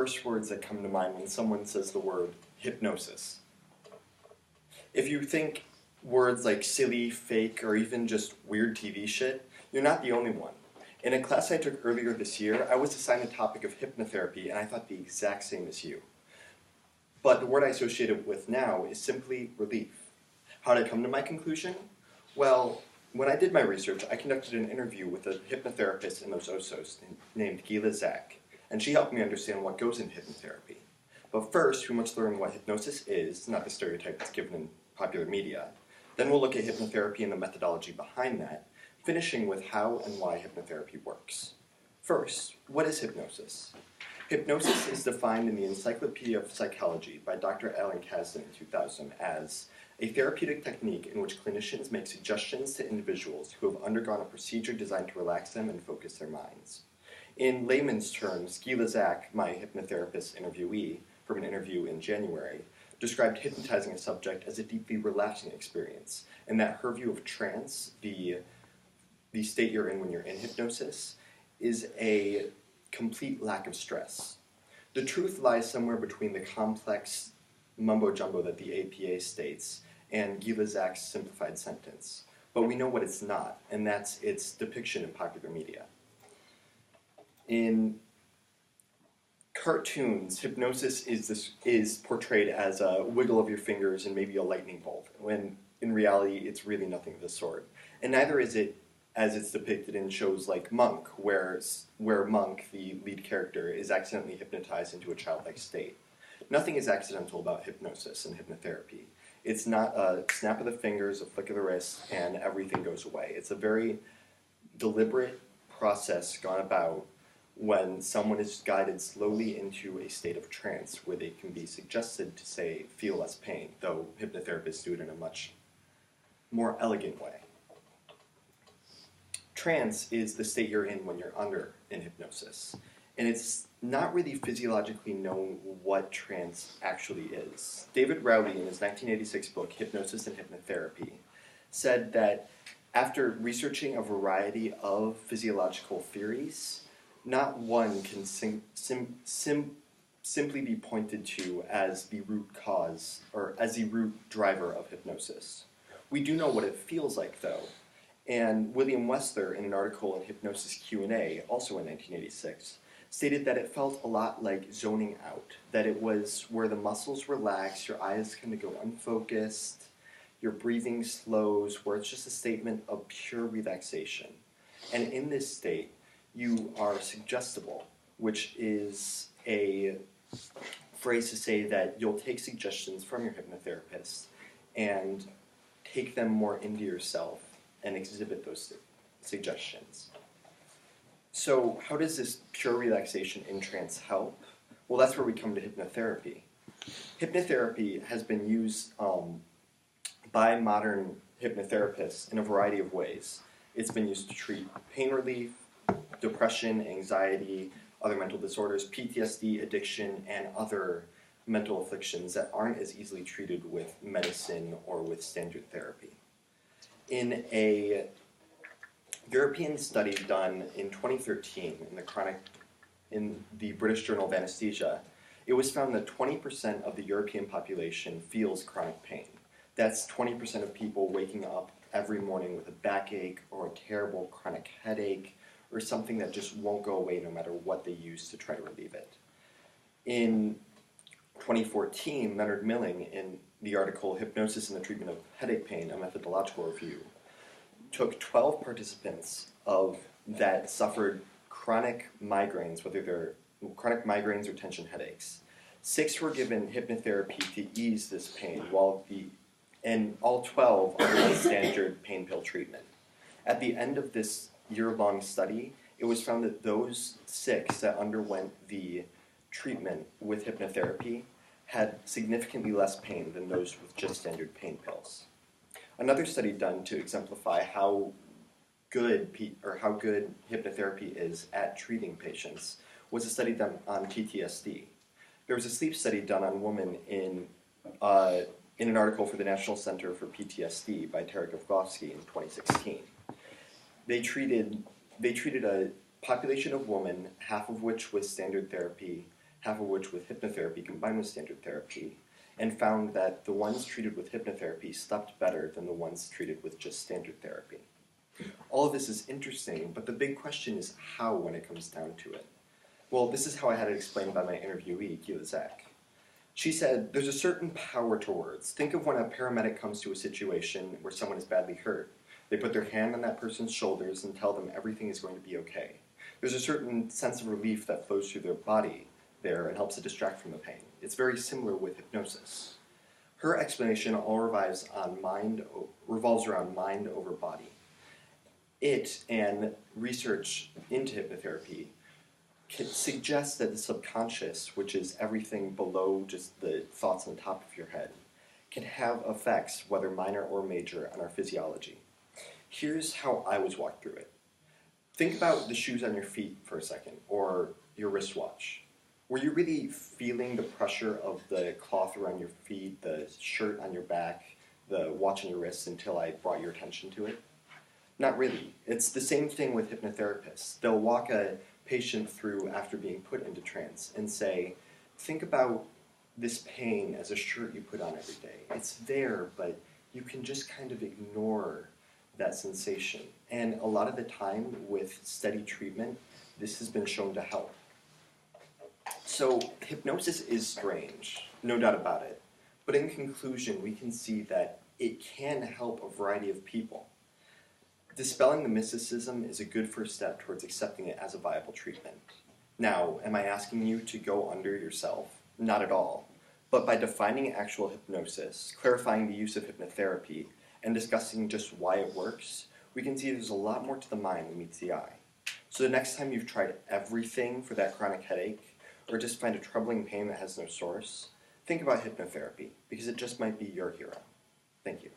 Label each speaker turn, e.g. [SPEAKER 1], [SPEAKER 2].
[SPEAKER 1] first words that come to mind when someone says the word hypnosis. If you think words like silly, fake, or even just weird TV shit, you're not the only one. In a class I took earlier this year, I was assigned the topic of hypnotherapy, and I thought the exact same as you. But the word I associate it with now is simply relief. How did I come to my conclusion? Well, when I did my research, I conducted an interview with a hypnotherapist in Los Osos named Gila Zak, and she helped me understand what goes into hypnotherapy. But first, we must learn what hypnosis is, not the stereotype that's given in popular media. Then we'll look at hypnotherapy and the methodology behind that, finishing with how and why hypnotherapy works. First, what is hypnosis? Hypnosis is defined in the Encyclopedia of Psychology by Dr. Alan Kasdan in 2000 as a therapeutic technique in which clinicians make suggestions to individuals who have undergone a procedure designed to relax them and focus their minds. In layman's terms, Gila Zak, my hypnotherapist interviewee from an interview in January, described hypnotizing a subject as a deeply relaxing experience, and that her view of trance, the state you're in when you're in hypnosis, is a complete lack of stress. The truth lies somewhere between the complex mumbo-jumbo that the APA states and Gila Zak's simplified sentence. But we know what it's not, and that's its depiction in popular media. In cartoons, hypnosis is portrayed as a wiggle of your fingers and maybe a lightning bolt, when in reality it's really nothing of the sort. And neither is it as it's depicted in shows like Monk, where Monk, the lead character, is accidentally hypnotized into a childlike state. Nothing is accidental about hypnosis and hypnotherapy. It's not a snap of the fingers, a flick of the wrist, and everything goes away. It's a very deliberate process gone about when someone is guided slowly into a state of trance where they can be suggested to, say, feel less pain, though hypnotherapists do it in a much more elegant way. Trance is the state you're in when you're in hypnosis. And it's not really physiologically known what trance actually is. David Rowley, in his 1986 book, Hypnosis and Hypnotherapy, said that after researching a variety of physiological theories, not one can simply be pointed to as the root cause or as the root driver of hypnosis. We do know what it feels like, though. And William Westler, in an article in Hypnosis Q&A, also in 1986, stated that it felt a lot like zoning out, that it was where the muscles relax, your eyes kind of go unfocused, your breathing slows, where it's just a statement of pure relaxation. And in this state, you are suggestible, which is a phrase to say that you'll take suggestions from your hypnotherapist and take them more into yourself and exhibit those suggestions. So how does this pure relaxation in trance help? Well, that's where we come to hypnotherapy. Hypnotherapy has been used by modern hypnotherapists in a variety of ways. It's been used to treat pain relief, depression, anxiety, other mental disorders, PTSD, addiction, and other mental afflictions that aren't as easily treated with medicine or with standard therapy. In a European study done in 2013 in the British Journal of Anesthesia, it was found that 20% of the European population feels chronic pain. That's 20% of people waking up every morning with a backache or a terrible chronic headache or something that just won't go away no matter what they use to try to relieve it. In 2014, Leonard Milling, in the article Hypnosis and the Treatment of Headache Pain, a Methodological Review, took 12 participants that suffered chronic migraines, whether they're chronic migraines or tension headaches. 6 were given hypnotherapy to ease this pain, and all 12 underwent standard pain pill treatment. At the end of this year-long study, it was found that those 6 that underwent the treatment with hypnotherapy had significantly less pain than those with just standard pain pills. Another study done to exemplify how good hypnotherapy is at treating patients was a study done on PTSD. There was a sleep study done on women in an article for the National Center for PTSD by Tara Gavkovsky in 2016. They treated a population of women, half of which with standard therapy, half of which with hypnotherapy combined with standard therapy, and found that the ones treated with hypnotherapy slept better than the ones treated with just standard therapy. All of this is interesting, but the big question is how when it comes down to it. Well, this is how I had it explained by my interviewee, Gila Zek. She said, there's a certain power to words. Think of when a paramedic comes to a situation where someone is badly hurt. They put their hand on that person's shoulders and tell them everything is going to be okay. There's a certain sense of relief that flows through their body there and helps to distract from the pain. It's very similar with hypnosis. Her explanation all revolves around mind over body. It and research into hypnotherapy suggests that the subconscious, which is everything below just the thoughts on the top of your head, can have effects, whether minor or major, on our physiology. Here's how I was walked through it. Think about the shoes on your feet for a second, or your wristwatch. Were you really feeling the pressure of the cloth around your feet, the shirt on your back, the watch on your wrists until I brought your attention to it? Not really. It's the same thing with hypnotherapists. They'll walk a patient through after being put into trance and say, think about this pain as a shirt you put on every day. It's there, but you can just kind of ignore that sensation. And a lot of the time with steady treatment, this has been shown to help. So hypnosis is strange, no doubt about it. But in conclusion, we can see that it can help a variety of people. Dispelling the mysticism is a good first step towards accepting it as a viable treatment. Now, am I asking you to go under yourself? Not at all. But by defining actual hypnosis, clarifying the use of hypnotherapy, and discussing just why it works, we can see there's a lot more to the mind than meets the eye. So the next time you've tried everything for that chronic headache, or just find a troubling pain that has no source, think about hypnotherapy, because it just might be your hero. Thank you.